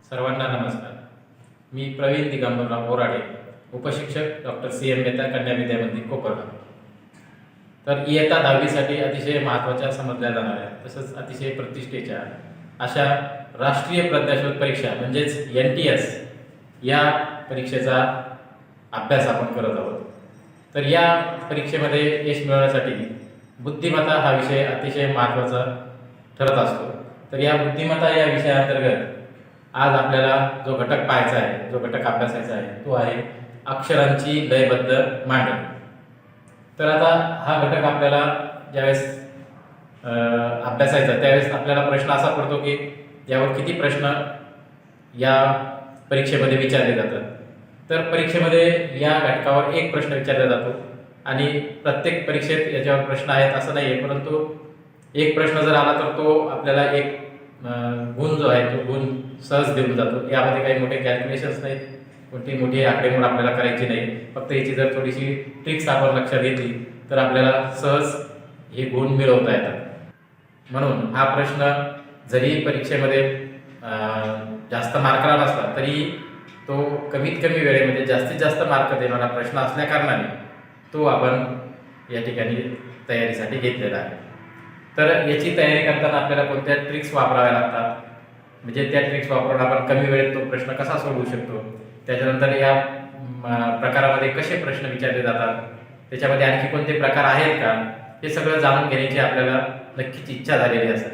सर्वांना नमस्कार. मी Pravin Digambarrao Borade, उपशिक्षक doctor CM Mehta कन्या विद्या मंदिर कोपरगाव. तर इयत्ता 10वीसाठी अतिशय महत्त्वाच्या समजल्या जाणाऱ्या तसंच अतिशय प्रतिष्ठेच्या अशा राष्ट्रीय प्रज्ञाशोध परीक्षा म्हणजेच NTS या परीक्षेचा अभ्यास आपण करत आहोत. तर या परीक्षेमध्ये यश मिळवण्यासाठी बुद्धिमत्ता हा विषय अतिशय महत्त्वाचा ठरत असतो. तर या बुद्धिमत्ता या विषयाअंतर्गत आज आपल्याला जो घटक पाहायचा आहे, जो घटक अभ्यासायचा आहे तो आहे अक्षरांची लयबद्ध मांडणी. तर आता हा घटक आपल्याला ज्यावेळेस अभ्यासायचा त्यावेळेस आपल्याला प्रश्न असा पडतो की यावर किती प्रश्न या परीक्षेमध्ये विचारले जातात. तर परीक्षेमध्ये या घटकावर एक प्रश्न विचारला जातो आणि प्रत्येक परीक्षेत याच्यावर प्रश्न आहेत असं नाही आहे, परंतु एक प्रश्न जर आला तर तो आपल्याला एक गुण जो आहे तो गुण सहज देऊन जातो. यामध्ये काही मोठे कॅल्क्युलेशन्स नाहीत, कोणती मोठी आकडेमोड आपल्याला करायची नाही. फक्त याची जर थोडीशी ट्रिक्स आपण लक्षात घेतली तर आपल्याला सहज हे गुण मिळवता येतात. म्हणून हा प्रश्न जरी परीक्षेमध्ये जास्त मार्काला नसला तरी तो कमीत कमी वेळेमध्ये जास्तीत जास्त मार्क देणारा प्रश्न असल्याकारणाने तो आपण या ठिकाणी तयारीसाठी घेतलेला आहे. तर याची तयारी करताना आपल्याला कोणत्या ट्रिक्स वापराव्या लागतात, म्हणजे त्या ट्रिक्स वापरून आपण कमी वेळेत तो प्रश्न कसा सोडवू शकतो, त्याच्यानंतर या प्रकारामध्ये कसे प्रश्न विचारले जातात, त्याच्यामध्ये आणखी कोणते प्रकार आहेत का, हे सगळं जाणून घेण्याची आपल्याला नक्कीच इच्छा झालेली असेल.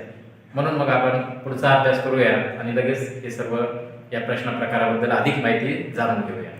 म्हणून मग आपण पुढचा अभ्यास करूया आणि लगेच हे सर्व या प्रश्न प्रकाराबद्दल अधिक माहिती जाणून घेऊया.